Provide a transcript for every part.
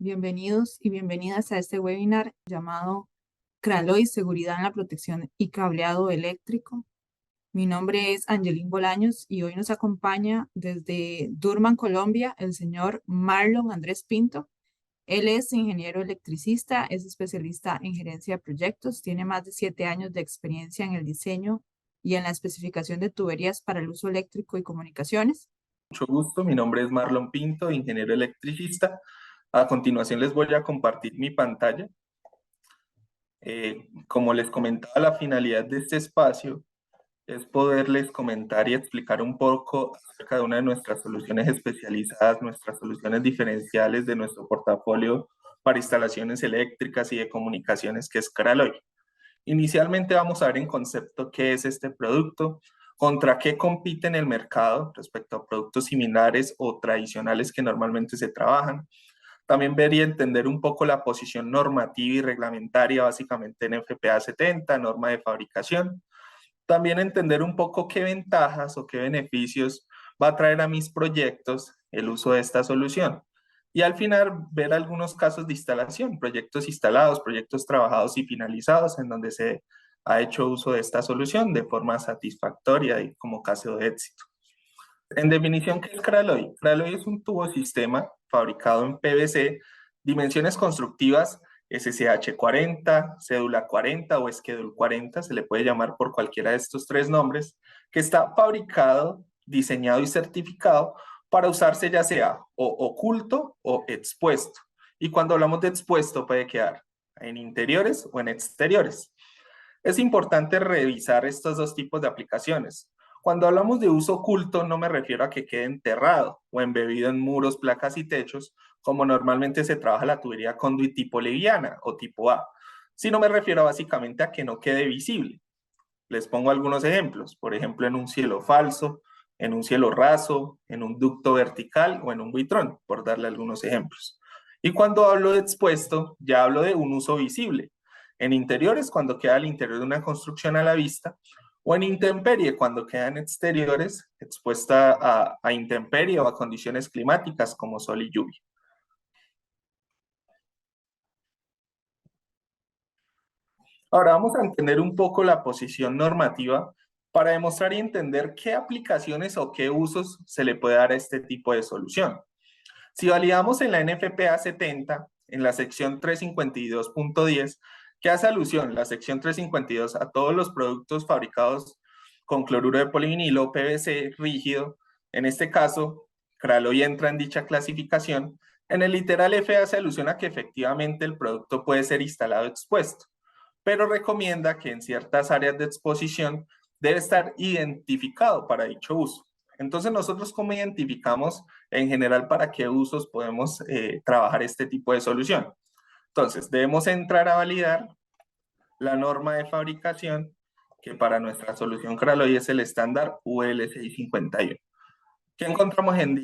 Bienvenidos y bienvenidas a este webinar llamado Craloy, Seguridad en la Protección y Cableado Eléctrico. Mi nombre es Angelín Bolaños y hoy nos acompaña desde Durban, Colombia, el señor Marlon Andrés Pinto. Él es ingeniero electricista, es especialista en gerencia de proyectos, tiene más de 7 años de experiencia en el diseño y en la especificación de tuberías para el uso eléctrico y comunicaciones. Mucho gusto, mi nombre es Marlon Pinto, ingeniero electricista. A continuación les voy a compartir mi pantalla. Como les comentaba, la finalidad de este espacio es poderles comentar y explicar un poco acerca de una de nuestras soluciones especializadas, nuestras soluciones diferenciales de nuestro portafolio para instalaciones eléctricas y de comunicaciones, que es Craloy. Inicialmente vamos a ver en concepto qué es este producto, contra qué compite en el mercado respecto a productos similares o tradicionales que normalmente se trabajan. También ver y entender un poco la posición normativa y reglamentaria, básicamente en FPA 70, norma de fabricación. También entender un poco qué ventajas o qué beneficios va a traer a mis proyectos el uso de esta solución. Y al final ver algunos casos de instalación, proyectos instalados, proyectos trabajados y finalizados en donde se ha hecho uso de esta solución de forma satisfactoria y como caso de éxito. En definición, ¿qué es Craloy? Craloy es un tubo sistema fabricado en PVC, dimensiones constructivas SSH 40, cédula 40 o Schedule 40, se le puede llamar por cualquiera de estos tres nombres, que está fabricado, diseñado y certificado para usarse ya sea o oculto o expuesto. Y cuando hablamos de expuesto puede quedar en interiores o en exteriores. Es importante revisar estos dos tipos de aplicaciones. Cuando hablamos de uso oculto, no me refiero a que quede enterrado o embebido en muros, placas y techos, como normalmente se trabaja la tubería conduit tipo leviana o tipo A, sino me refiero básicamente a que no quede visible. Les pongo algunos ejemplos, por ejemplo, en un cielo falso, en un cielo raso, en un ducto vertical o en un buitrón, por darle algunos ejemplos. Y cuando hablo de expuesto, ya hablo de un uso visible. En interiores, cuando queda al interior de una construcción a la vista, o en intemperie, cuando queda en exteriores, expuesta a intemperie o a condiciones climáticas como sol y lluvia. Ahora vamos a entender un poco la posición normativa para demostrar y entender qué aplicaciones o qué usos se le puede dar a este tipo de solución. Si validamos en la NFPA 70, en la sección 352.10, que hace alusión la sección 352 a todos los productos fabricados con cloruro de polivinilo, PVC rígido, en este caso, Craloy entra en dicha clasificación, en el literal F hace alusión a que efectivamente el producto puede ser instalado expuesto, pero recomienda que en ciertas áreas de exposición debe estar identificado para dicho uso. Entonces, nosotros cómo identificamos en general para qué usos podemos trabajar este tipo de solución. Entonces, debemos entrar a validar la norma de fabricación, que para nuestra solución Craloy es el estándar UL651. ¿Qué encontramos en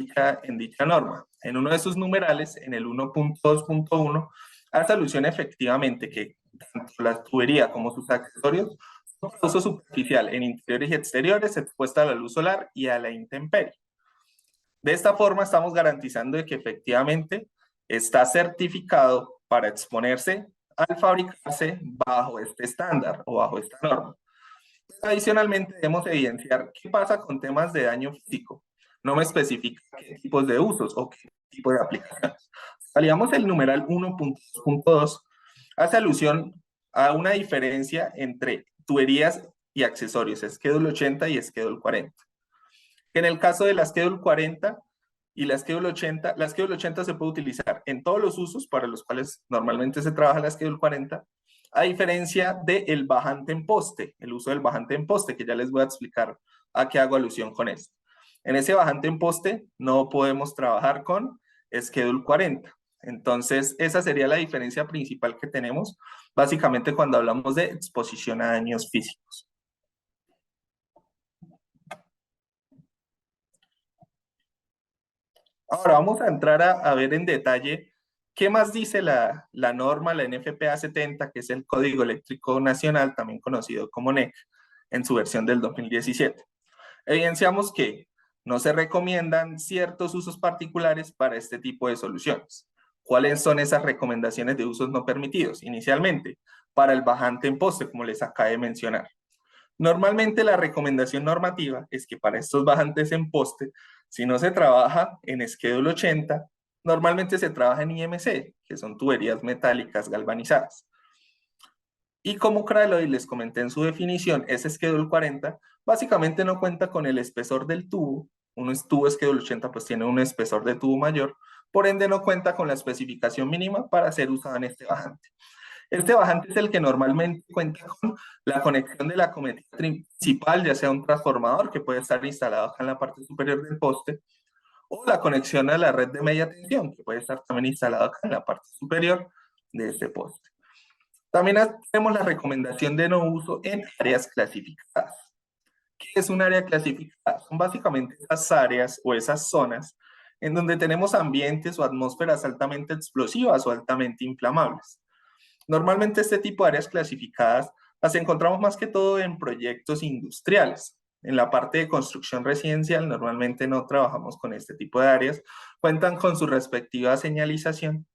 dicha norma? En uno de sus numerales, en el 1.2.1, hace alusión efectivamente que tanto la tubería como sus accesorios son para uso superficial en interiores y exteriores, expuesta a la luz solar y a la intemperie. De esta forma estamos garantizando de que efectivamente está certificado para exponerse al fabricarse bajo este estándar o bajo esta norma. Adicionalmente, debemos evidenciar qué pasa con temas de daño físico. No me especifica qué tipos de usos o qué tipo de aplicaciones. Salíamos el numeral 1.2.2, hace alusión a una diferencia entre tuberías y accesorios, Schedule 80 y Schedule 40. En el caso de la Schedule 40 y la Schedule 80, la Schedule 80 se puede utilizar en todos los usos para los cuales normalmente se trabaja la Schedule 40, a diferencia del bajante en poste, el uso del bajante en poste, que ya les voy a explicar a qué hago alusión con esto. En ese bajante en poste no podemos trabajar con Schedule 40. Entonces, esa sería la diferencia principal que tenemos, básicamente cuando hablamos de exposición a daños físicos. Ahora vamos a entrar a ver en detalle qué más dice la norma, la NFPA 70, que es el Código Eléctrico Nacional, también conocido como NEC, en su versión del 2017. Evidenciamos que no se recomiendan ciertos usos particulares para este tipo de soluciones. ¿Cuáles son esas recomendaciones de usos no permitidos? Inicialmente, para el bajante en poste, como les acabé de mencionar. Normalmente la recomendación normativa es que para estos bajantes en poste, si no se trabaja en Schedule 80, normalmente se trabaja en IMC, que son tuberías metálicas galvanizadas. Y como Kraloi les comenté en su definición, ese Schedule 40 básicamente no cuenta con el espesor del tubo. Un tubo Schedule 80 pues tiene un espesor de tubo mayor, por ende no cuenta con la especificación mínima para ser usado en este bajante. Este bajante es el que normalmente cuenta con la conexión de la cometida principal, ya sea un transformador que puede estar instalado acá en la parte superior del poste, o la conexión a la red de media tensión, que puede estar también instalado acá en la parte superior de este poste. También tenemos la recomendación de no uso en áreas clasificadas. ¿Qué es un área clasificada? Son básicamente esas áreas o esas zonas en donde tenemos ambientes o atmósferas altamente explosivas o altamente inflamables. Normalmente este tipo de áreas clasificadas las encontramos más que todo en proyectos industriales. En la parte de construcción residencial normalmente no trabajamos con este tipo de áreas, cuentan con su respectiva señalización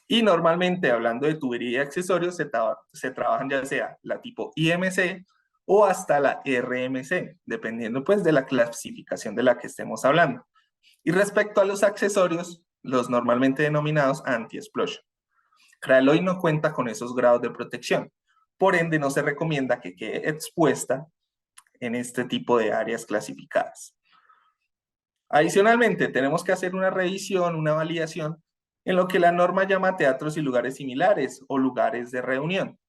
y normalmente hablando de tubería y accesorios se trabajan ya sea la tipo IMC o hasta la RMC, dependiendo pues de la clasificación de la que estemos hablando. Y respecto a los accesorios, los normalmente denominados anti-explosion. Kraloi no cuenta con esos grados de protección, por ende no se recomienda que quede expuesta en este tipo de áreas clasificadas. Adicionalmente, tenemos que hacer una revisión, una validación en lo que la norma llama teatros y lugares similares o lugares de reunión.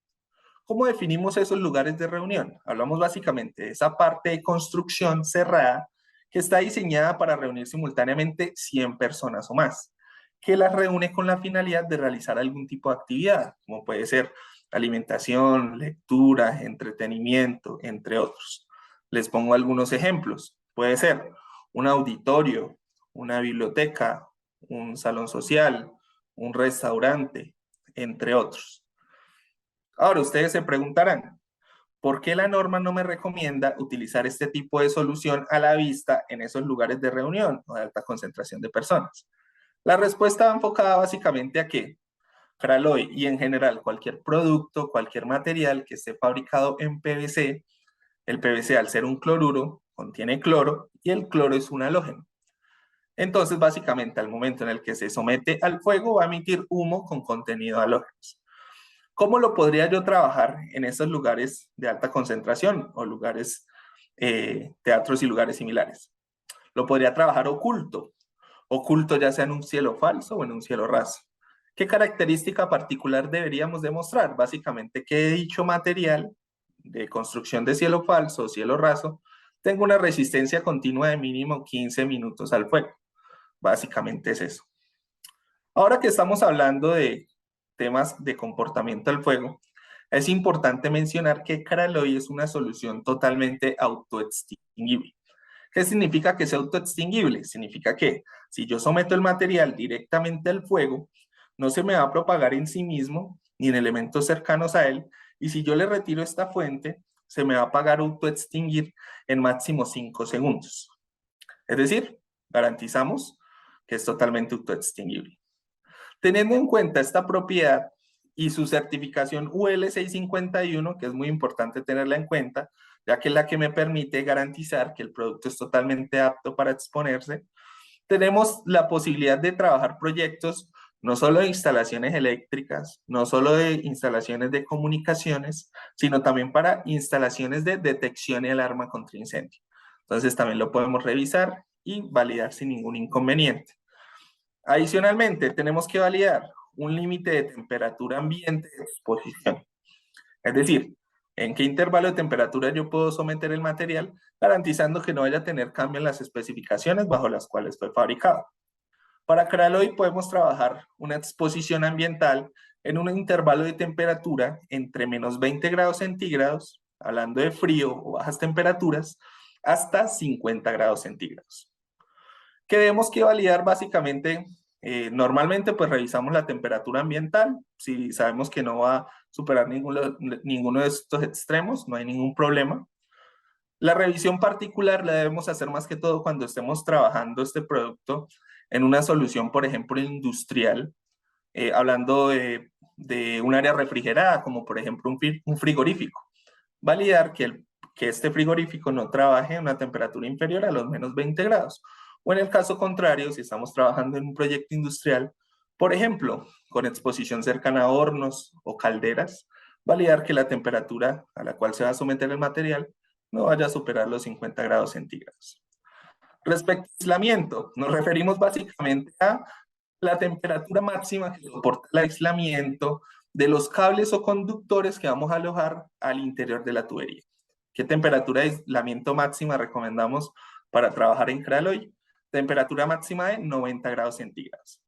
¿Cómo definimos esos lugares de reunión? Hablamos básicamente de esa parte de construcción cerrada que está diseñada para reunir simultáneamente 100 personas o más, que las reúne con la finalidad de realizar algún tipo de actividad, como puede ser alimentación, lectura, entretenimiento, entre otros. Les pongo algunos ejemplos. Puede ser un auditorio, una biblioteca, un salón social, un restaurante, entre otros. Ahora, ustedes se preguntarán, ¿por qué la norma no me recomienda utilizar este tipo de solución a la vista en esos lugares de reunión o de alta concentración de personas? La respuesta va enfocada básicamente a que Kraloi y en general cualquier producto, cualquier material que esté fabricado en PVC, el PVC al ser un cloruro contiene cloro y el cloro es un halógeno. Entonces, básicamente, al momento en el que se somete al fuego, va a emitir humo con contenido de halógenos. ¿Cómo lo podría yo trabajar en esos lugares de alta concentración o lugares, teatros y lugares similares? Lo podría trabajar oculto, oculto ya sea en un cielo falso o en un cielo raso. ¿Qué característica particular deberíamos demostrar? Básicamente que dicho material de construcción de cielo falso o cielo raso tenga una resistencia continua de mínimo 15 minutos al fuego. Básicamente es eso. Ahora que estamos hablando de temas de comportamiento al fuego, es importante mencionar que Kraloi es una solución totalmente autoextinguible. ¿Qué significa que sea autoextinguible? Significa que si yo someto el material directamente al fuego, no se me va a propagar en sí mismo ni en elementos cercanos a él, y si yo le retiro esta fuente, se me va a apagar autoextinguir en máximo 5 segundos. Es decir, garantizamos que es totalmente autoextinguible. Teniendo en cuenta esta propiedad y su certificación UL 651, que es muy importante tenerla en cuenta, ya que es la que me permite garantizar que el producto es totalmente apto para exponerse, tenemos la posibilidad de trabajar proyectos no solo de instalaciones eléctricas, no solo de instalaciones de comunicaciones, sino también para instalaciones de detección y alarma contra incendio. Entonces también lo podemos revisar y validar sin ningún inconveniente. Adicionalmente, tenemos que validar un límite de temperatura ambiente de exposición. Es decir, en qué intervalo de temperatura yo puedo someter el material, garantizando que no vaya a tener cambio en las especificaciones bajo las cuales fue fabricado. Para Kraloi podemos trabajar una exposición ambiental en un intervalo de temperatura entre menos 20 grados centígrados, hablando de frío o bajas temperaturas, hasta 50 grados centígrados. ¿Qué debemos que validar básicamente? Normalmente pues revisamos la temperatura ambiental, si sabemos que no va a superar ninguno de estos extremos, no hay ningún problema. La revisión particular la debemos hacer más que todo cuando estemos trabajando este producto en una solución, por ejemplo, industrial, hablando de un área refrigerada, como por ejemplo un frigorífico. Validar que este frigorífico no trabaje en una temperatura inferior a los menos 20 grados. O en el caso contrario, si estamos trabajando en un proyecto industrial, por ejemplo, con exposición cercana a hornos o calderas, validar que la temperatura a la cual se va a someter el material no vaya a superar los 50 grados centígrados. Respecto al aislamiento, nos referimos básicamente a la temperatura máxima que soporta el aislamiento de los cables o conductores que vamos a alojar al interior de la tubería. ¿Qué temperatura de aislamiento máxima recomendamos para trabajar en Craloy? Temperatura máxima de 90 grados centígrados.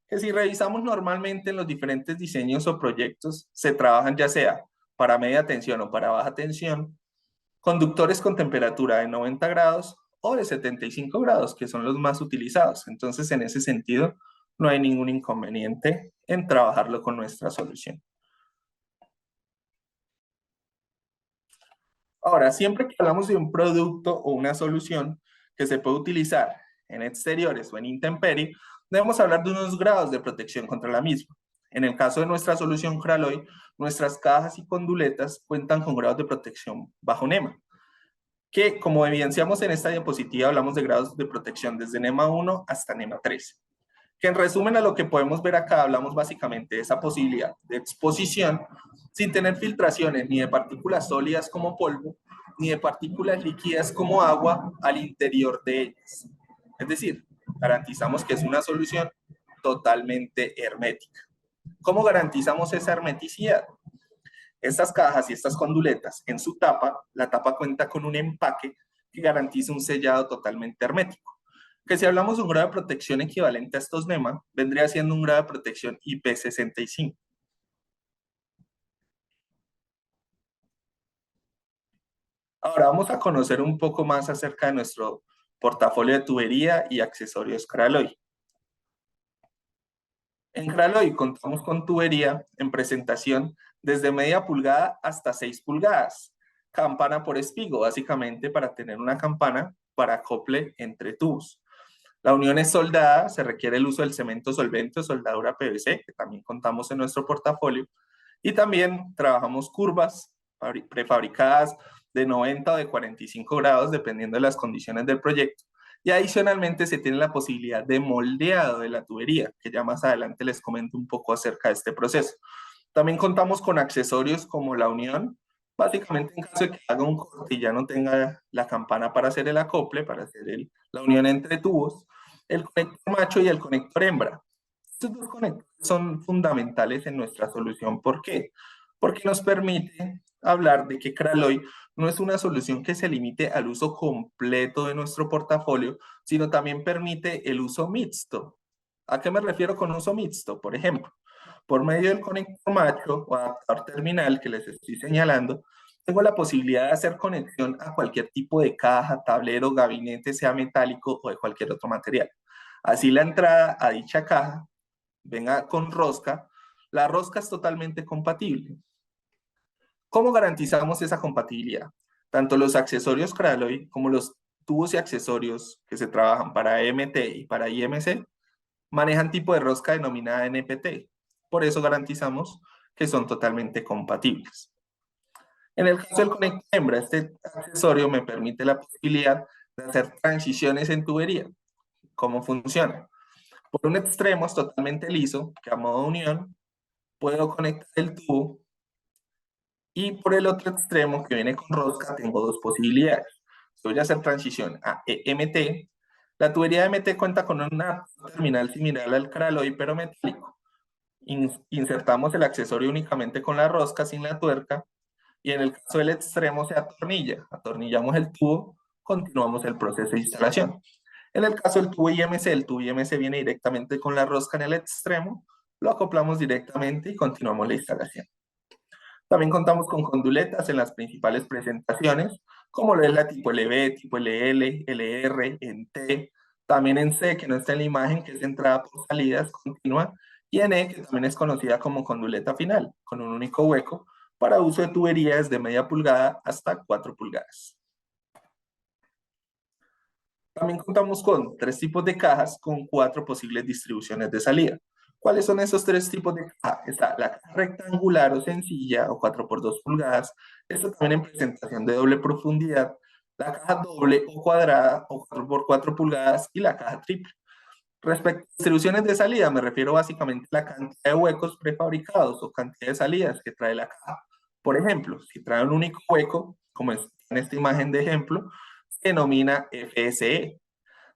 Que si revisamos normalmente en los diferentes diseños o proyectos, se trabajan ya sea para media tensión o para baja tensión, conductores con temperatura de 90 grados o de 75 grados, que son los más utilizados. Entonces, en ese sentido, no hay ningún inconveniente en trabajarlo con nuestra solución. Ahora, siempre que hablamos de un producto o una solución que se puede utilizar en exteriores o en intemperie, debemos hablar de unos grados de protección contra la misma. En el caso de nuestra solución Craloy, nuestras cajas y conduletas cuentan con grados de protección bajo NEMA, que como evidenciamos en esta diapositiva, hablamos de grados de protección desde NEMA 1 hasta NEMA 3. Que en resumen a lo que podemos ver acá, hablamos básicamente de esa posibilidad de exposición sin tener filtraciones ni de partículas sólidas como polvo, ni de partículas líquidas como agua al interior de ellas. Es decir, garantizamos que es una solución totalmente hermética. ¿Cómo garantizamos esa hermeticidad? Estas cajas y estas conduletas, en su tapa, la tapa cuenta con un empaque que garantiza un sellado totalmente hermético. Que si hablamos de un grado de protección equivalente a estos NEMA, vendría siendo un grado de protección IP65. Ahora vamos a conocer un poco más acerca de nuestro portafolio de tubería y accesorios Craloy. En Craloy contamos con tubería en presentación desde media pulgada hasta 6 pulgadas. Campana por espigo, básicamente para tener una campana para acople entre tubos. La unión es soldada, se requiere el uso del cemento solvente o soldadura PVC, que también contamos en nuestro portafolio. Y también trabajamos curvas prefabricadas de 90 o de 45 grados, dependiendo de las condiciones del proyecto. Y adicionalmente se tiene la posibilidad de moldeado de la tubería, que ya más adelante les comento un poco acerca de este proceso. También contamos con accesorios como la unión, básicamente en caso de que haga un corte y ya no tenga la campana para hacer el acople, para hacer la unión entre tubos, el conector macho y el conector hembra. Estos dos conectores son fundamentales en nuestra solución. ¿Por qué? Porque nos permite hablar de que Craloy no es una solución que se limite al uso completo de nuestro portafolio, sino también permite el uso mixto. ¿A qué me refiero con uso mixto? Por ejemplo, por medio del conector macho o adaptador terminal que les estoy señalando, tengo la posibilidad de hacer conexión a cualquier tipo de caja, tablero, gabinete, sea metálico o de cualquier otro material. Así la entrada a dicha caja venga con rosca, la rosca es totalmente compatible. ¿Cómo garantizamos esa compatibilidad? Tanto los accesorios Craloy como los tubos y accesorios que se trabajan para EMT y para IMC manejan tipo de rosca denominada NPT. Por eso garantizamos que son totalmente compatibles. En el caso del conector hembra, este accesorio me permite la posibilidad de hacer transiciones en tubería. ¿Cómo funciona? Por un extremo es totalmente liso, que a modo de unión, puedo conectar el tubo y por el otro extremo que viene con rosca tengo dos posibilidades. Si voy a hacer transición a EMT, la tubería de MT cuenta con una terminal similar al Craloy pero metálico. Insertamos el accesorio únicamente con la rosca sin la tuerca y en el caso del extremo se atornilla. Atornillamos el tubo, continuamos el proceso de instalación. En el caso del tubo IMC, el tubo IMC viene directamente con la rosca en el extremo, lo acoplamos directamente y continuamos la instalación. También contamos con conduletas en las principales presentaciones, como lo es la tipo LB, tipo LL, LR, en T, también en C, que no está en la imagen, que es entrada por salidas continua, y en E, que también es conocida como conduleta final, con un único hueco, para uso de tuberías de media pulgada hasta 4 pulgadas. También contamos con 3 tipos de cajas con 4 posibles distribuciones de salida. ¿Cuáles son esos tres tipos de caja? Está la caja rectangular o sencilla o 4 por 2 pulgadas. Esto también en presentación de doble profundidad. La caja doble o cuadrada o 4 por 4 pulgadas y la caja triple. Respecto a distribuciones de salida, me refiero básicamente a la cantidad de huecos prefabricados o cantidad de salidas que trae la caja. Por ejemplo, si trae un único hueco, como es en esta imagen de ejemplo, se denomina FSE.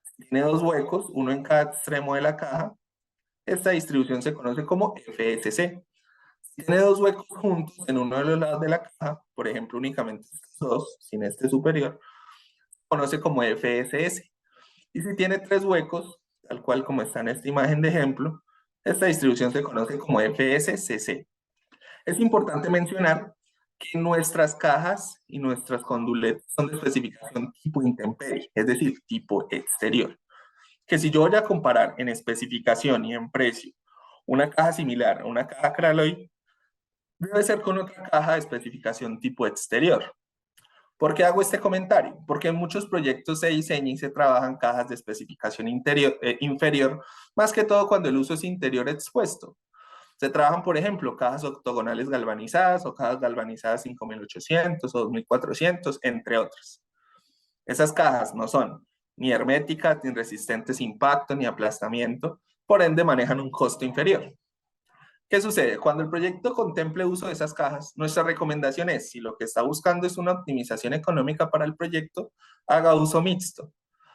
Si tiene dos huecos, uno en cada extremo de la caja, esta distribución se conoce como FSC. Si tiene dos huecos juntos en uno de los lados de la caja, por ejemplo, únicamente estos dos, sin este superior, se conoce como FSS. Y si tiene tres huecos, tal cual como está en esta imagen de ejemplo, esta distribución se conoce como FSCC. Es importante mencionar que nuestras cajas y nuestras conduletas son de especificación tipo intemperie, es decir, tipo exterior. Que si yo voy a comparar en especificación y en precio una caja similar a una caja Craloy, debe ser con otra caja de especificación tipo exterior. ¿Por qué hago este comentario? Porque en muchos proyectos se diseñan y se trabajan cajas de especificación inferior, más que todo cuando el uso es interior expuesto. Se trabajan, por ejemplo, cajas octogonales galvanizadas o cajas galvanizadas 5800 o 2400, entre otras. Esas cajas no son ni herméticas, ni resistentes a impacto, ni aplastamiento, por ende manejan un costo inferior. ¿Qué sucede? Cuando el proyecto contemple uso de esas cajas, nuestra recomendación es, si lo que está buscando es una optimización económica para el proyecto, haga uso mixto.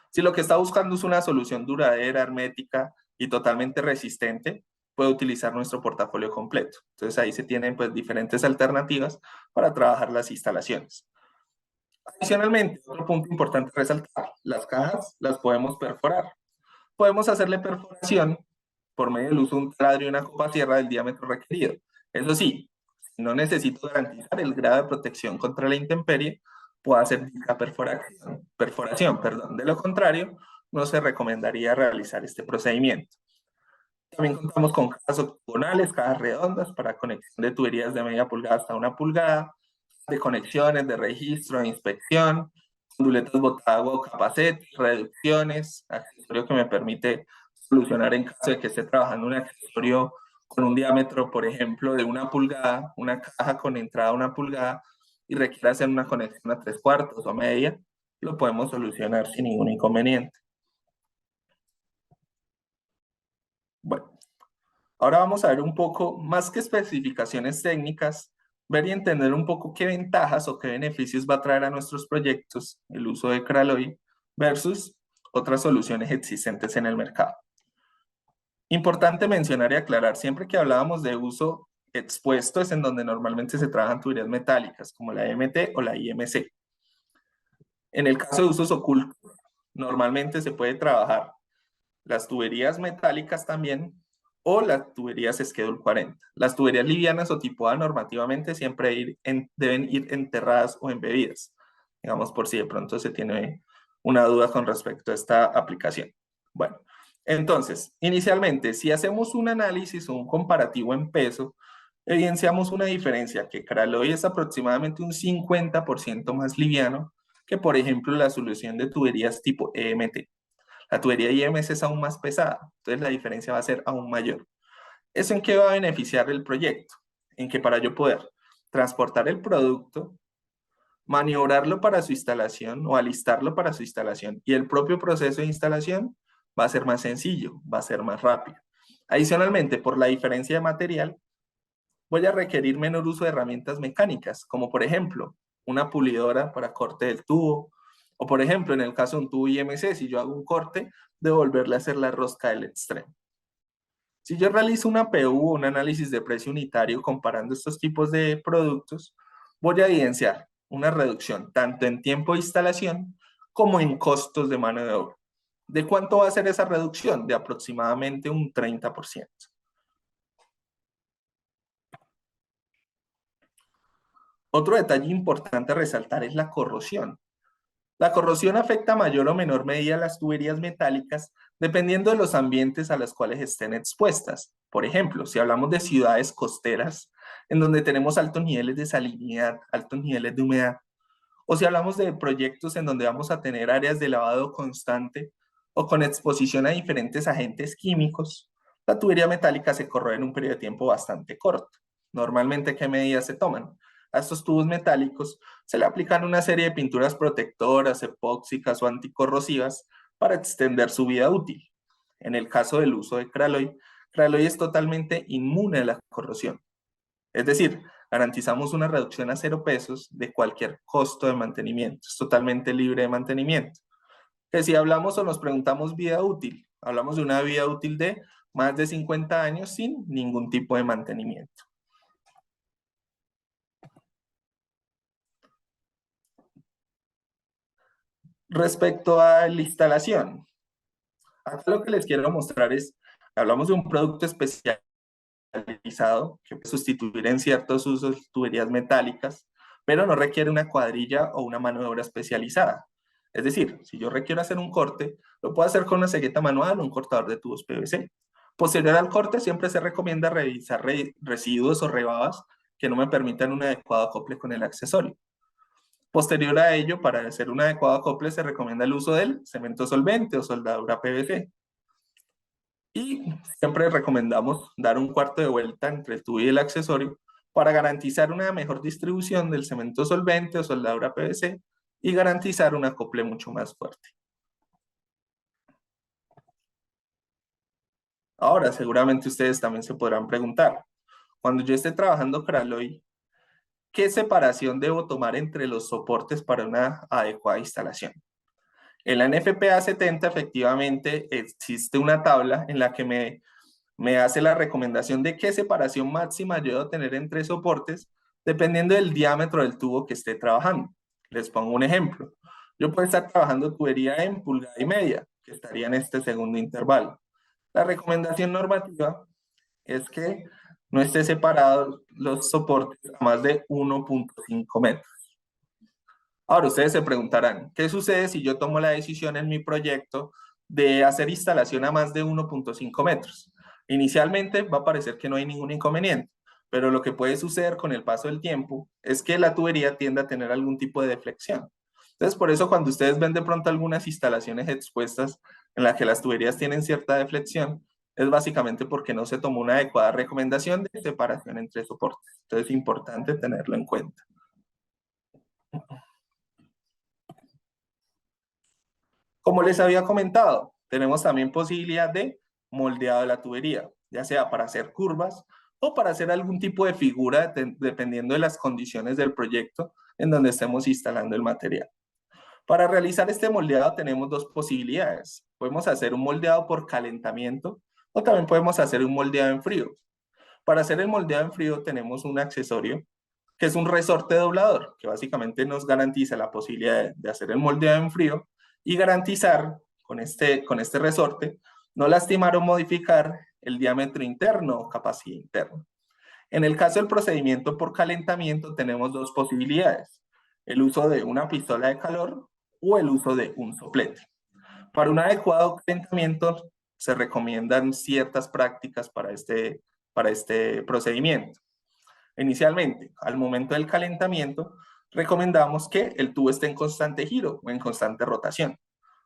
Si lo que está buscando es una solución duradera, hermética y totalmente resistente, puede utilizar nuestro portafolio completo. Entonces ahí se tienen pues diferentes alternativas para trabajar las instalaciones. Adicionalmente, otro punto importante a resaltar, las cajas las podemos perforar. Podemos hacerle perforación por medio del uso de un taladro y una copa sierra del diámetro requerido. Eso sí, si no necesito garantizar el grado de protección contra la intemperie, puedo hacer dicha perforación. De lo contrario, no se recomendaría realizar este procedimiento. También contamos con cajas octogonales, cajas redondas para conexión de tuberías de media pulgada hasta 1 pulgada, de conexiones, de registro, de inspección, conduletas botagua o capacete, reducciones, accesorio que me permite solucionar en caso de que esté trabajando un accesorio con un diámetro, por ejemplo, de 1 pulgada, una caja con entrada a 1 pulgada y requiere hacer una conexión a 3/4 o media, lo podemos solucionar sin ningún inconveniente. Bueno, ahora vamos a ver un poco, más que especificaciones técnicas, ver y entender un poco qué ventajas o qué beneficios va a traer a nuestros proyectos el uso de Craloy versus otras soluciones existentes en el mercado. Importante mencionar y aclarar, siempre que hablábamos de uso expuesto es en donde normalmente se trabajan tuberías metálicas, como la MT o la IMC. En el caso de usos ocultos, normalmente se puede trabajar las tuberías metálicas también o las tuberías Schedule 40. Las tuberías livianas o tipo A normativamente siempre deben ir enterradas o embebidas, digamos por si de pronto se tiene una duda con respecto a esta aplicación. Bueno, entonces, inicialmente, si hacemos un análisis o un comparativo en peso, evidenciamos una diferencia que Craloy es aproximadamente un 50% más liviano que, por ejemplo, la solución de tuberías tipo EMT. La tubería IMS es aún más pesada, entonces la diferencia va a ser aún mayor. ¿Eso en qué va a beneficiar el proyecto? En que para yo poder transportar el producto, maniobrarlo para su instalación o alistarlo para su instalación y el propio proceso de instalación va a ser más sencillo, va a ser más rápido. Adicionalmente, por la diferencia de material, voy a requerir menor uso de herramientas mecánicas, como por ejemplo una pulidora para corte del tubo, o por ejemplo en el caso de un tubo IMC, si yo hago un corte, devolverle a hacer la rosca del extremo. Si yo realizo una PU, un análisis de precio unitario comparando estos tipos de productos, voy a evidenciar una reducción tanto en tiempo de instalación como en costos de mano de obra. ¿De cuánto va a ser esa reducción? De aproximadamente un 30%. Otro detalle importante a resaltar es la corrosión. La corrosión afecta a mayor o menor medida a las tuberías metálicas dependiendo de los ambientes a los cuales estén expuestas. Por ejemplo, si hablamos de ciudades costeras, en donde tenemos altos niveles de salinidad, altos niveles de humedad, o si hablamos de proyectos en donde vamos a tener áreas de lavado constante o con exposición a diferentes agentes químicos, la tubería metálica se corroe en un periodo de tiempo bastante corto. Normalmente, ¿qué medidas se toman? A estos tubos metálicos se le aplican una serie de pinturas protectoras, epóxicas o anticorrosivas para extender su vida útil. En el caso del uso de Craloy, Craloy es totalmente inmune a la corrosión. Es decir, garantizamos una reducción a 0 pesos de cualquier costo de mantenimiento. Es totalmente libre de mantenimiento. Que si hablamos o nos preguntamos vida útil, hablamos de una vida útil de más de 50 años sin ningún tipo de mantenimiento. Respecto a la instalación, acá lo que les quiero mostrar es, hablamos de un producto especializado que puede sustituir en ciertos usos tuberías metálicas, pero no requiere una cuadrilla o una mano de obra especializada. Es decir, si yo requiero hacer un corte, lo puedo hacer con una cegueta manual o un cortador de tubos PVC. Posterior al corte, siempre se recomienda revisar residuos o rebabas que no me permitan un adecuado acople con el accesorio. Posterior a ello, para hacer un adecuado acople, se recomienda el uso del cemento solvente o soldadura PVC. Y siempre recomendamos dar un cuarto de vuelta entre el tubo y el accesorio para garantizar una mejor distribución del cemento solvente o soldadura PVC y garantizar un acople mucho más fuerte. Ahora, seguramente ustedes también se podrán preguntar, cuando yo esté trabajando Craloy, ¿qué separación debo tomar entre los soportes para una adecuada instalación? En la NFPA 70 efectivamente existe una tabla en la que me hace la recomendación de qué separación máxima yo debo tener entre soportes dependiendo del diámetro del tubo que esté trabajando. Les pongo un ejemplo. Yo puedo estar trabajando tubería en 1,5 pulgadas, que estaría en este segundo intervalo. La recomendación normativa es que no esté separado los soportes a más de 1,5 metros. Ahora ustedes se preguntarán, ¿qué sucede si yo tomo la decisión en mi proyecto de hacer instalación a más de 1,5 metros? Inicialmente va a parecer que no hay ningún inconveniente, pero lo que puede suceder con el paso del tiempo es que la tubería tiende a tener algún tipo de deflexión. Entonces, por eso cuando ustedes ven de pronto algunas instalaciones expuestas en las que las tuberías tienen cierta deflexión, es básicamente porque no se tomó una adecuada recomendación de separación entre soportes. Entonces, es importante tenerlo en cuenta. Como les había comentado, tenemos también posibilidad de moldeado de la tubería, ya sea para hacer curvas o para hacer algún tipo de figura dependiendo de las condiciones del proyecto en donde estemos instalando el material. Para realizar este moldeado tenemos dos posibilidades. Podemos hacer un moldeado por calentamiento o también podemos hacer un moldeado en frío. Para hacer el moldeado en frío tenemos un accesorio que es un resorte doblador, que básicamente nos garantiza la posibilidad de hacer el moldeado en frío y garantizar con este resorte no lastimar o modificar el diámetro interno o capacidad interna. En el caso del procedimiento por calentamiento tenemos dos posibilidades, el uso de una pistola de calor o el uso de un soplete. Para un adecuado calentamiento se recomiendan ciertas prácticas para este procedimiento. Inicialmente, al momento del calentamiento, recomendamos que el tubo esté en constante giro o en constante rotación.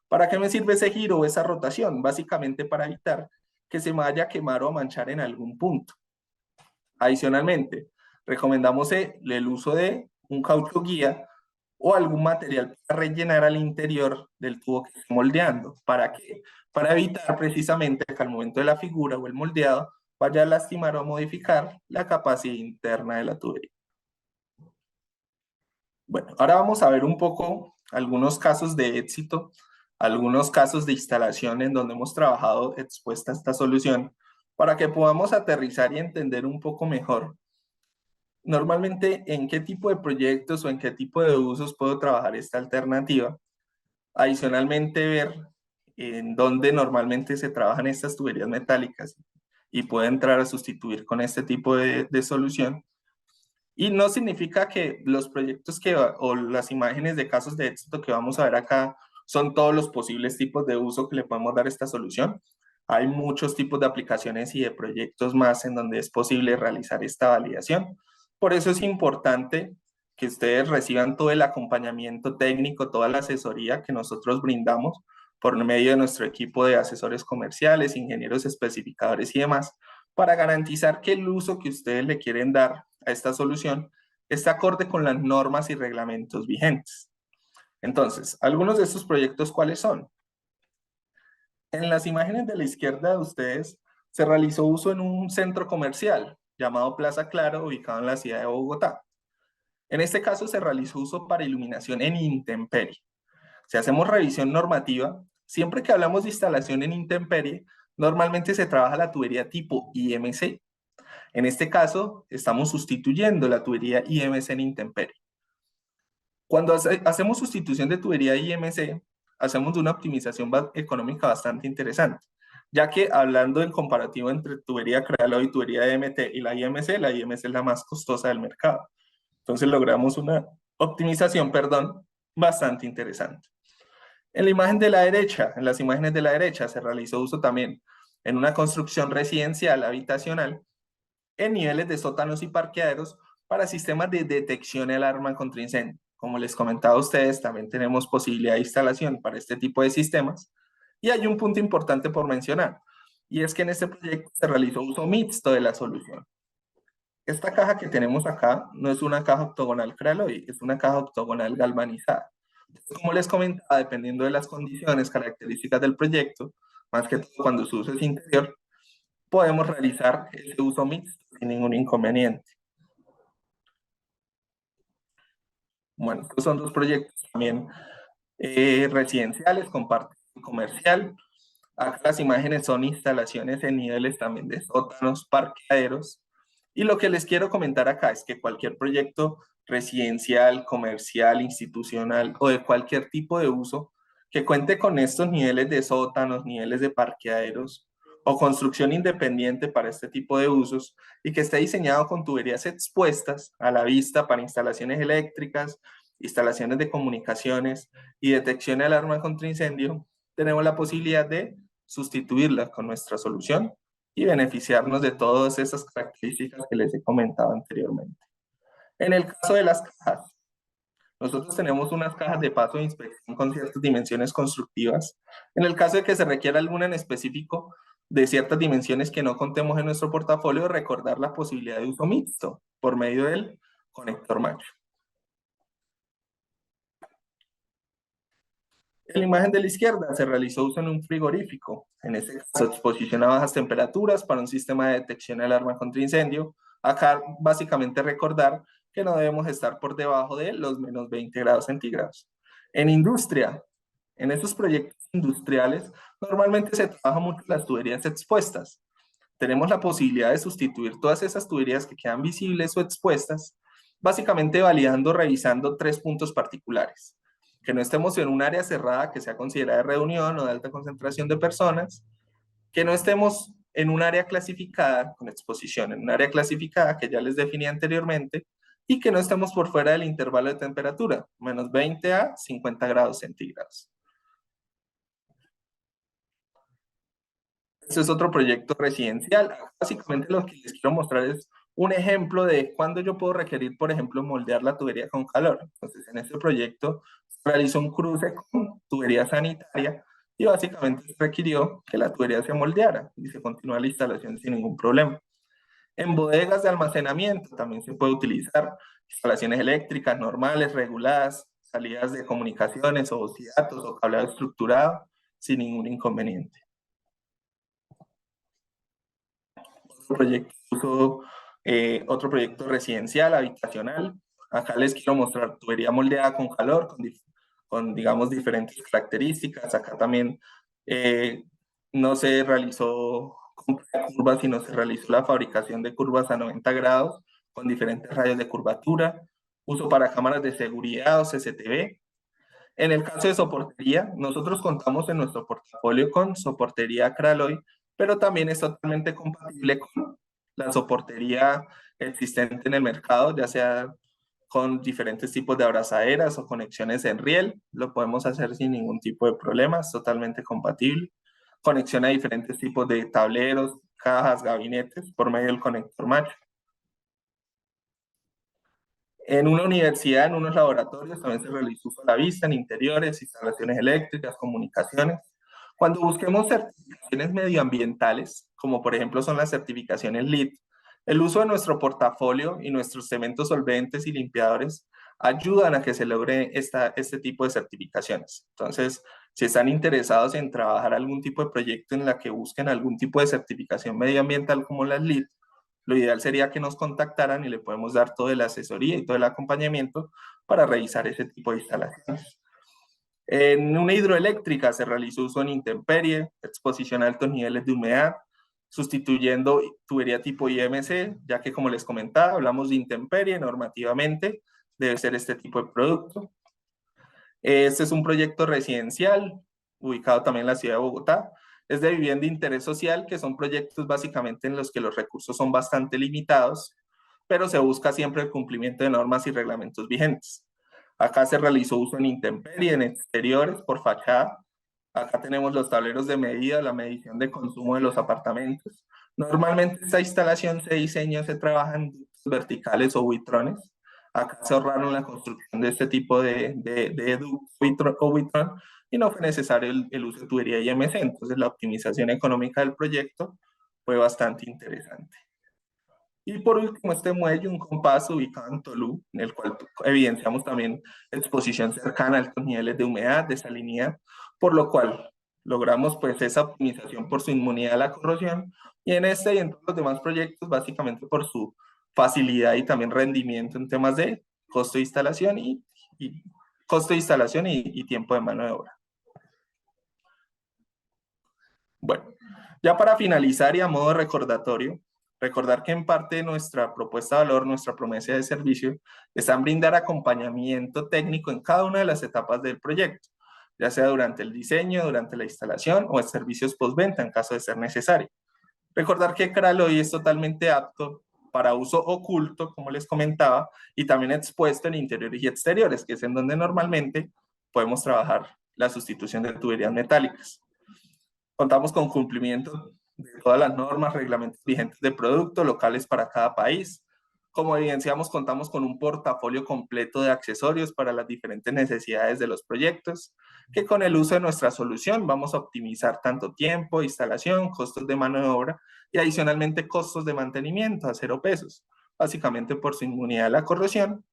¿Para qué me sirve ese giro o esa rotación? Básicamente para evitar que se vaya a quemar o a manchar en algún punto. Adicionalmente, recomendamos el uso de un caucho guía o algún material para rellenar al interior del tubo que esté moldeando. ¿Para qué? Para evitar precisamente que al momento de la figura o el moldeado vaya a lastimar o modificar la capacidad interna de la tubería. Bueno, ahora vamos a ver un poco algunos casos de éxito, algunos casos de instalación en donde hemos trabajado expuesta esta solución para que podamos aterrizar y entender un poco mejor normalmente en qué tipo de proyectos o en qué tipo de usos puedo trabajar esta alternativa. Adicionalmente, ver en dónde normalmente se trabajan estas tuberías metálicas y puede entrar a sustituir con este tipo de solución. Y no significa que los proyectos o las imágenes de casos de éxito que vamos a ver acá son todos los posibles tipos de uso que le podemos dar a esta solución. Hay muchos tipos de aplicaciones y de proyectos más en donde es posible realizar esta validación. Por eso es importante que ustedes reciban todo el acompañamiento técnico, toda la asesoría que nosotros brindamos por medio de nuestro equipo de asesores comerciales, ingenieros especificadores y demás, para garantizar que el uso que ustedes le quieren dar a esta solución está acorde con las normas y reglamentos vigentes. Entonces, algunos de estos proyectos, ¿cuáles son? En las imágenes de la izquierda de ustedes se realizó uso en un centro comercial llamado Plaza Claro, ubicado en la ciudad de Bogotá. En este caso se realizó uso para iluminación en intemperie. Si hacemos revisión normativa, siempre que hablamos de instalación en intemperie, normalmente se trabaja la tubería tipo IMC. En este caso, estamos sustituyendo la tubería IMC en intemperie. Cuando hacemos sustitución de tubería IMC, hacemos una optimización económica bastante interesante, ya que hablando del comparativo entre tubería Crealoy y tubería MT y la IMC es la más costosa del mercado. Entonces logramos una optimización, perdón, bastante interesante. En la imagen de la derecha, en las imágenes de la derecha, se realizó uso también en una construcción residencial habitacional en niveles de sótanos y parqueaderos para sistemas de detección y alarma contra incendio. Como les comentaba a ustedes, también tenemos posibilidad de instalación para este tipo de sistemas. Y hay un punto importante por mencionar, y es que en este proyecto se realizó uso mixto de la solución. Esta caja que tenemos acá no es una caja octogonal Crealoy, es una caja octogonal galvanizada. Como les comentaba, dependiendo de las condiciones, características del proyecto, más que todo cuando su uso es interior, podemos realizar ese uso mixto sin ningún inconveniente. Bueno, estos son dos proyectos también residenciales con parte comercial. Acá las imágenes son instalaciones en niveles también de sótanos, parqueaderos. Y lo que les quiero comentar acá es que cualquier proyecto residencial, comercial, institucional o de cualquier tipo de uso que cuente con estos niveles de sótanos, niveles de parqueaderos o construcción independiente para este tipo de usos y que esté diseñado con tuberías expuestas a la vista para instalaciones eléctricas, instalaciones de comunicaciones y detección de alarma contra incendio, tenemos la posibilidad de sustituirla con nuestra solución y beneficiarnos de todas esas características que les he comentado anteriormente. En el caso de las cajas, nosotros tenemos unas cajas de paso de inspección con ciertas dimensiones constructivas. En el caso de que se requiera alguna en específico de ciertas dimensiones que no contemos en nuestro portafolio, recordar la posibilidad de uso mixto por medio del conector macho. En la imagen de la izquierda se realizó uso en un frigorífico, en este caso exposición a bajas temperaturas para un sistema de detección de alarma contra incendio. Acá básicamente recordar que no debemos estar por debajo de los menos 20 grados centígrados. En industria, en estos proyectos industriales, normalmente se trabaja mucho las tuberías expuestas. Tenemos la posibilidad de sustituir todas esas tuberías que quedan visibles o expuestas, básicamente validando, revisando tres puntos particulares: que no estemos en un área cerrada que sea considerada de reunión o de alta concentración de personas, que no estemos en un área clasificada con exposición, en un área clasificada que ya les definí anteriormente, y que no estemos por fuera del intervalo de temperatura, menos 20 a 50 grados centígrados. Este es otro proyecto residencial. Básicamente lo que les quiero mostrar es un ejemplo de cuándo yo puedo requerir, por ejemplo, moldear la tubería con calor. Entonces, en este proyecto se realizó un cruce con tubería sanitaria y básicamente se requirió que la tubería se moldeara y se continúa la instalación sin ningún problema. En bodegas de almacenamiento también se puede utilizar instalaciones eléctricas normales, reguladas, salidas de comunicaciones o datos o cableado estructurado sin ningún inconveniente. Proyecto, otro proyecto residencial, habitacional. Acá les quiero mostrar tubería moldeada con calor, con digamos, diferentes características. Acá también no se realizó curvas, sino se realizó la fabricación de curvas a 90 grados con diferentes radios de curvatura. Uso para cámaras de seguridad o CCTV. En el caso de soportería, nosotros contamos en nuestro portafolio con soportería Crealoy, pero también es totalmente compatible con la soportería existente en el mercado, ya sea con diferentes tipos de abrazaderas o conexiones en riel. Lo podemos hacer sin ningún tipo de problemas, totalmente compatible. Conexión a diferentes tipos de tableros, cajas, gabinetes por medio del conector match. En una universidad, en unos laboratorios, también se realiza uso a la vista, en interiores, instalaciones eléctricas, comunicaciones. Cuando busquemos certificaciones medioambientales, como por ejemplo son las certificaciones LEED, el uso de nuestro portafolio y nuestros cementos solventes y limpiadores ayudan a que se logre este tipo de certificaciones. Entonces, si están interesados en trabajar algún tipo de proyecto en la que busquen algún tipo de certificación medioambiental como las LEED, lo ideal sería que nos contactaran y le podemos dar toda la asesoría y todo el acompañamiento para revisar ese tipo de instalaciones. En una hidroeléctrica se realizó uso en intemperie, exposición a altos niveles de humedad, sustituyendo tubería tipo IMC, ya que como les comentaba, hablamos de intemperie normativamente, debe ser este tipo de producto. Este es un proyecto residencial, ubicado también en la ciudad de Bogotá. Es de vivienda de interés social, que son proyectos básicamente en los que los recursos son bastante limitados, pero se busca siempre el cumplimiento de normas y reglamentos vigentes. Acá se realizó uso en intemperie, en exteriores, por fachada. Acá tenemos los tableros de medida, la medición de consumo de los apartamentos. Normalmente esta instalación se diseña, se trabaja en ductos verticales o buitrones. Acá se ahorraron la construcción de este tipo de ductos o buitrón y no fue necesario el uso de tubería IMC. Entonces la optimización económica del proyecto fue bastante interesante. Y por último, este muelle, un compás ubicado en Tolú, en el cual evidenciamos también exposición cercana a altos niveles de humedad, de salinidad, por lo cual logramos pues esa optimización por su inmunidad a la corrosión y en este y en todos los demás proyectos básicamente por su facilidad y también rendimiento en temas de costo de instalación y costo de instalación y tiempo de mano de obra. Bueno, ya para finalizar y a modo de recordatorio, recordar que en parte de nuestra propuesta de valor, nuestra promesa de servicio, está en brindar acompañamiento técnico en cada una de las etapas del proyecto, ya sea durante el diseño, durante la instalación o en servicios postventa en caso de ser necesario. Recordar que Craloy es totalmente apto para uso oculto, como les comentaba, y también expuesto en interiores y exteriores, que es en donde normalmente podemos trabajar la sustitución de tuberías metálicas. Contamos con cumplimiento de todas las normas, reglamentos vigentes de producto, locales para cada país. Como evidenciamos, contamos con un portafolio completo de accesorios para las diferentes necesidades de los proyectos, que con el uso de nuestra solución vamos a optimizar tanto tiempo, instalación, costos de mano de obra y adicionalmente costos de mantenimiento a 0 pesos, básicamente por su inmunidad a la corrosión.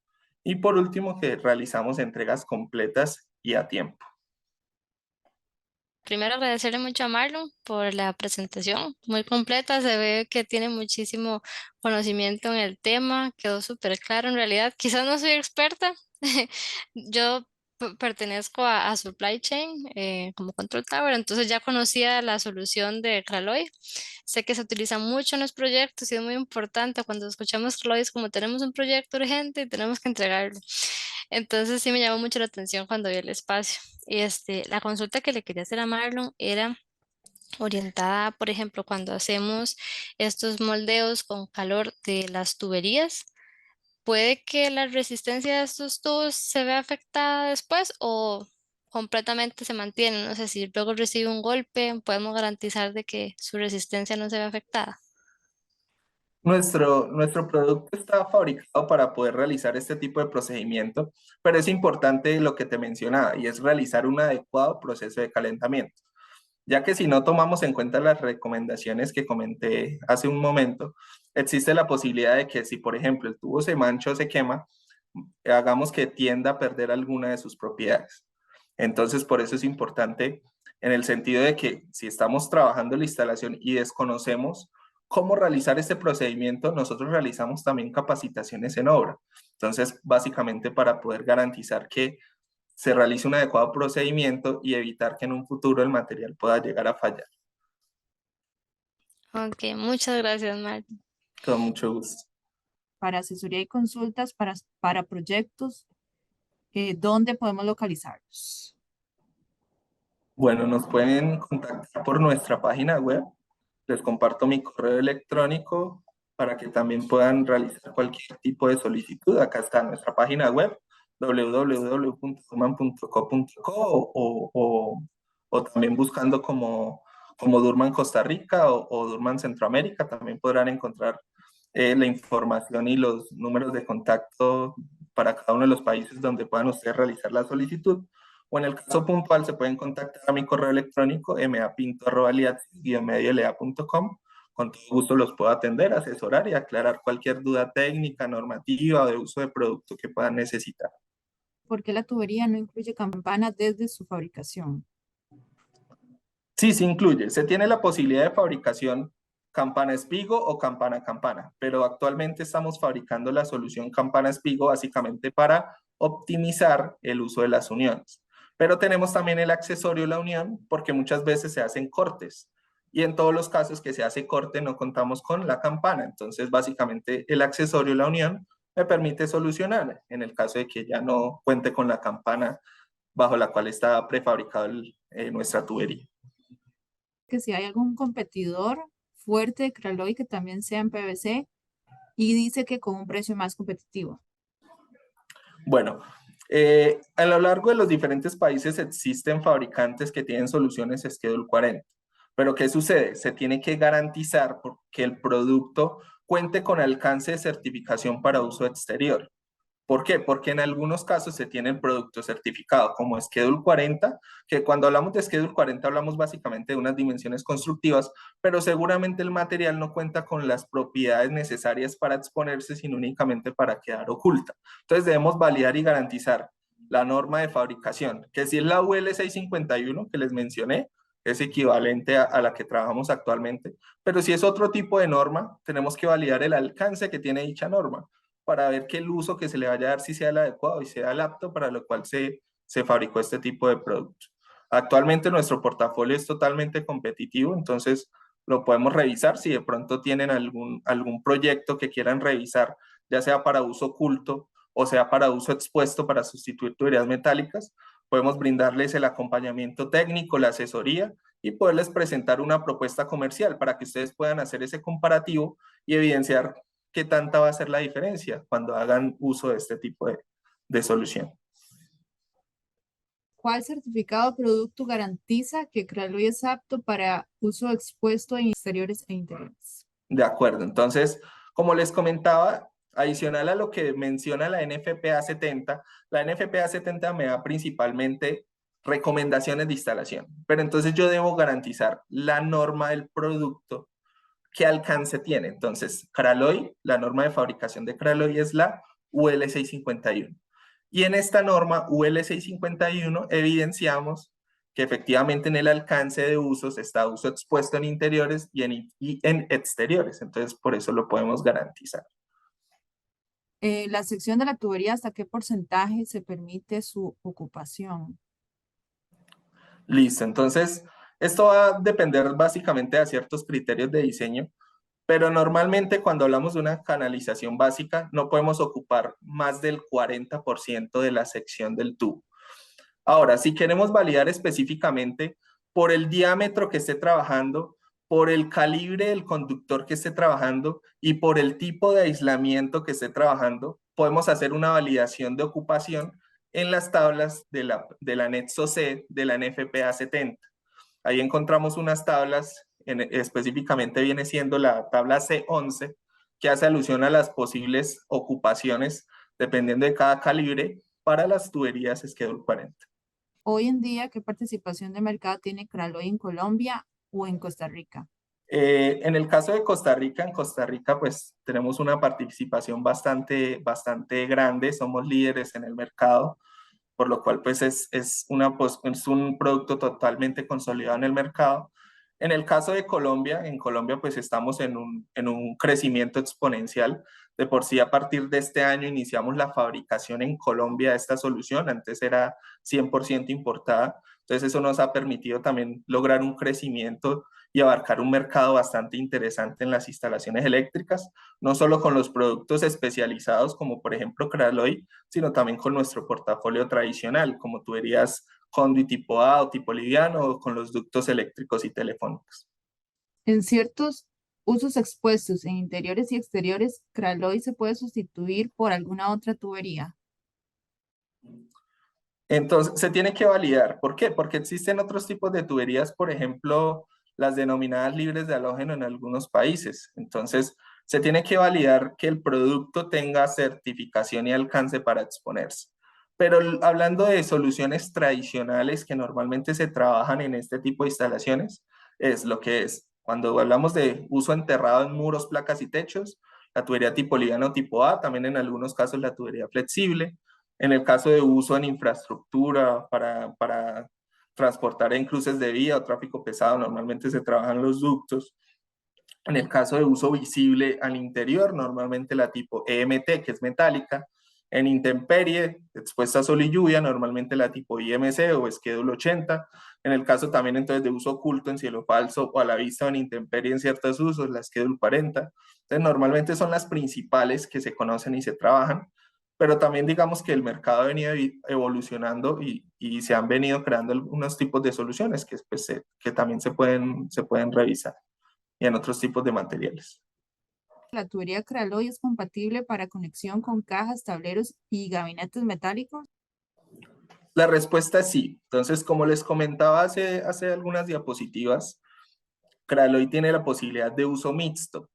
Y por último, que realizamos entregas completas y a tiempo. Primero agradecerle mucho a Marlon por la presentación, muy completa, se ve que tiene muchísimo conocimiento en el tema, quedó súper claro en realidad. Quizás no soy experta, yo pertenezco a Supply Chain como Control Tower, entonces ya conocía la solución de Craloy. Sé que se utiliza mucho en los proyectos y es muy importante cuando escuchamos Craloy es como tenemos un proyecto urgente y tenemos que entregarlo. Entonces sí me llamó mucho la atención cuando vi el espacio. Y la consulta que le quería hacer a Marlon era orientada, por ejemplo, cuando hacemos estos moldeos con calor de las tuberías, ¿puede que la resistencia de estos tubos se vea afectada después o completamente se mantiene? No sé si luego recibe un golpe, podemos garantizar de que su resistencia no se ve afectada. Nuestro producto está fabricado para poder realizar este tipo de procedimiento, pero es importante lo que te mencionaba y es realizar un adecuado proceso de calentamiento, ya que si no tomamos en cuenta las recomendaciones que comenté hace un momento, existe la posibilidad de que si, por ejemplo, el tubo se mancha o se quema, hagamos que tienda a perder alguna de sus propiedades. Entonces, por eso es importante en el sentido de que si estamos trabajando la instalación y desconocemos cómo realizar este procedimiento, nosotros realizamos también capacitaciones en obra. Entonces, básicamente para poder garantizar que se realice un adecuado procedimiento y evitar que en un futuro el material pueda llegar a fallar. Ok, muchas gracias, Marlon. Con mucho gusto. Para asesoría y consultas para proyectos, ¿dónde podemos localizarlos? Bueno, nos pueden contactar por nuestra página web. Les comparto mi correo electrónico para que también puedan realizar cualquier tipo de solicitud. Acá está nuestra página web www.durman.co.co o también buscando como Durman Costa Rica o Durman Centroamérica también podrán encontrar la información y los números de contacto para cada uno de los países donde puedan ustedes realizar la solicitud. O en el caso puntual se pueden contactar a mi correo electrónico mapinto@liatsi-media.com. Con todo gusto los puedo atender, asesorar y aclarar cualquier duda técnica, normativa o de uso de producto que puedan necesitar. ¿Por qué la tubería no incluye campana desde su fabricación? Sí, se incluye. Se tiene la posibilidad de fabricación campana espigo o campana campana, pero actualmente estamos fabricando la solución campana espigo básicamente para optimizar el uso de las uniones. Pero tenemos también el accesorio la unión porque muchas veces se hacen cortes y en todos los casos que se hace corte no contamos con la campana. Entonces básicamente el accesorio la unión me permite solucionar en el caso de que ya no cuente con la campana bajo la cual está prefabricado nuestra tubería. Que si hay algún competidor fuerte de Craloy que también sea en PVC y dice que con un precio más competitivo. Bueno, a lo largo de los diferentes países existen fabricantes que tienen soluciones Schedule 40. Pero ¿qué sucede? Se tiene que garantizar que el producto cuente con alcance de certificación para uso exterior. ¿Por qué? Porque en algunos casos se tiene el producto certificado como Schedule 40, que cuando hablamos de Schedule 40 hablamos básicamente de unas dimensiones constructivas, pero seguramente el material no cuenta con las propiedades necesarias para exponerse, sino únicamente para quedar oculta. Entonces debemos validar y garantizar la norma de fabricación, que si es la UL 651 que les mencioné, es equivalente a la que trabajamos actualmente, pero si es otro tipo de norma, tenemos que validar el alcance que tiene dicha norma para ver que el uso que se le vaya a dar si sea el adecuado y sea el apto para lo cual se fabricó este tipo de productos. Actualmente nuestro portafolio es totalmente competitivo, entonces lo podemos revisar si de pronto tienen algún proyecto que quieran revisar, ya sea para uso oculto o sea para uso expuesto para sustituir tuberías metálicas, podemos brindarles el acompañamiento técnico, la asesoría y poderles presentar una propuesta comercial para que ustedes puedan hacer ese comparativo y evidenciar qué tanta va a ser la diferencia cuando hagan uso de este tipo de solución. ¿Cuál certificado de producto garantiza que Craloy es apto para uso expuesto en exteriores e interiores? De acuerdo, entonces, como les comentaba, adicional a lo que menciona la NFPA 70, la NFPA 70 me da principalmente recomendaciones de instalación, pero entonces yo debo garantizar la norma del producto, qué alcance tiene. Entonces, Craloy, la norma de fabricación de Craloy es la UL 651. Y en esta norma UL 651 evidenciamos que efectivamente en el alcance de usos está uso expuesto en interiores y en exteriores. Entonces, por eso lo podemos garantizar. La sección de la tubería, ¿hasta qué porcentaje se permite su ocupación? Listo, entonces esto va a depender básicamente de ciertos criterios de diseño, pero normalmente cuando hablamos de una canalización básica no podemos ocupar más del 40% de la sección del tubo. Ahora, si queremos validar específicamente por el diámetro que esté trabajando, por el calibre del conductor que esté trabajando y por el tipo de aislamiento que esté trabajando, podemos hacer una validación de ocupación en las tablas del anexo C de la NFPA 70. Ahí encontramos unas tablas, específicamente viene siendo la tabla C11, que hace alusión a las posibles ocupaciones, dependiendo de cada calibre, para las tuberías Schedule 40. Hoy en día, ¿qué participación de mercado tiene Craloy en Colombia o en Costa Rica? En el caso de Costa Rica, en Costa Rica pues tenemos una participación bastante grande, somos líderes en el mercado, por lo cual pues es un producto totalmente consolidado en el mercado. En el caso de Colombia, en Colombia pues estamos en un crecimiento exponencial. De por sí a partir de este año iniciamos la fabricación en Colombia de esta solución, antes era 100% importada. Entonces eso nos ha permitido también lograr un crecimiento y abarcar un mercado bastante interesante en las instalaciones eléctricas, no solo con los productos especializados como por ejemplo Craloy, sino también con nuestro portafolio tradicional, como tuberías conduit tipo A o tipo liviano, o con los ductos eléctricos y telefónicos. En ciertos usos expuestos en interiores y exteriores, Craloy se puede sustituir por alguna otra tubería. Entonces, se tiene que validar. ¿Por qué? Porque existen otros tipos de tuberías, por ejemplo, las denominadas libres de halógeno en algunos países. Entonces, se tiene que validar que el producto tenga certificación y alcance para exponerse. Pero hablando de soluciones tradicionales que normalmente se trabajan en este tipo de instalaciones, es lo que es. Cuando hablamos de uso enterrado en muros, placas y techos, la tubería tipo liviano tipo A, también en algunos casos la tubería flexible. En el caso de uso en infraestructura para transportar en cruces de vía o tráfico pesado, normalmente se trabajan los ductos. En el caso de uso visible al interior, normalmente la tipo EMT, que es metálica. En intemperie, expuesta a sol y lluvia, normalmente la tipo IMC o Schedule 80. En el caso también entonces de uso oculto en cielo falso o a la vista o en intemperie en ciertos usos, la Schedule 40. Entonces normalmente son las principales que se conocen y se trabajan, pero también digamos que el mercado ha venido evolucionando y se han venido creando algunos tipos de soluciones que también se pueden revisar y en otros tipos de materiales. ¿La tubería Craloy es compatible para conexión con cajas, tableros y gabinetes metálicos? La respuesta es sí. Entonces, como les comentaba hace algunas diapositivas, Craloy tiene la posibilidad de uso mixto.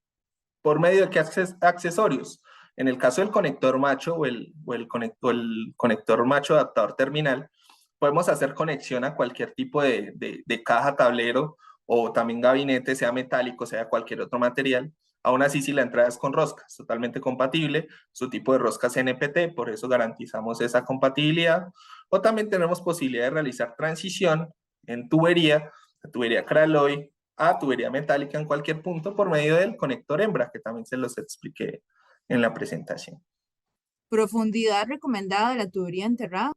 ¿Por medio de qué accesorios? En el caso del conector macho o el conector macho adaptador terminal, podemos hacer conexión a cualquier tipo de caja, tablero o también gabinete, sea metálico, sea cualquier otro material. Aún así, si la entrada es con roscas, totalmente compatible, su tipo de rosca es NPT, por eso garantizamos esa compatibilidad. O también tenemos posibilidad de realizar transición en tubería, la tubería Craloy a tubería metálica en cualquier punto por medio del conector hembra, que también se los expliqué en la presentación. ¿Profundidad recomendada de la tubería enterrada?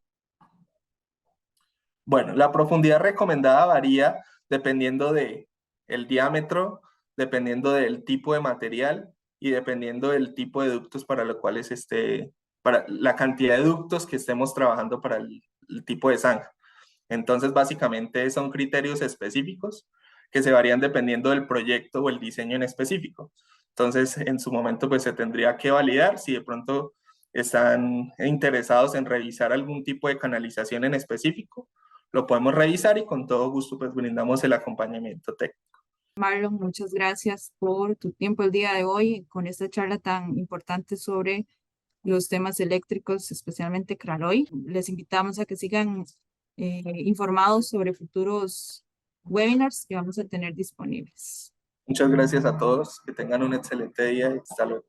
Bueno, la profundidad recomendada varía dependiendo de el diámetro, dependiendo del tipo de material y dependiendo del tipo de ductos para los cuales para la cantidad de ductos que estemos trabajando para el tipo de zanja. Entonces, básicamente son criterios específicos que se varían dependiendo del proyecto o el diseño en específico. Entonces, en su momento, pues se tendría que validar si de pronto están interesados en revisar algún tipo de canalización en específico, lo podemos revisar y con todo gusto pues brindamos el acompañamiento técnico. Marlon, muchas gracias por tu tiempo el día de hoy con esta charla tan importante sobre los temas eléctricos, especialmente Craloy. Les invitamos a que sigan informados sobre futuros webinars que vamos a tener disponibles. Muchas gracias a todos, que tengan un excelente día y hasta luego.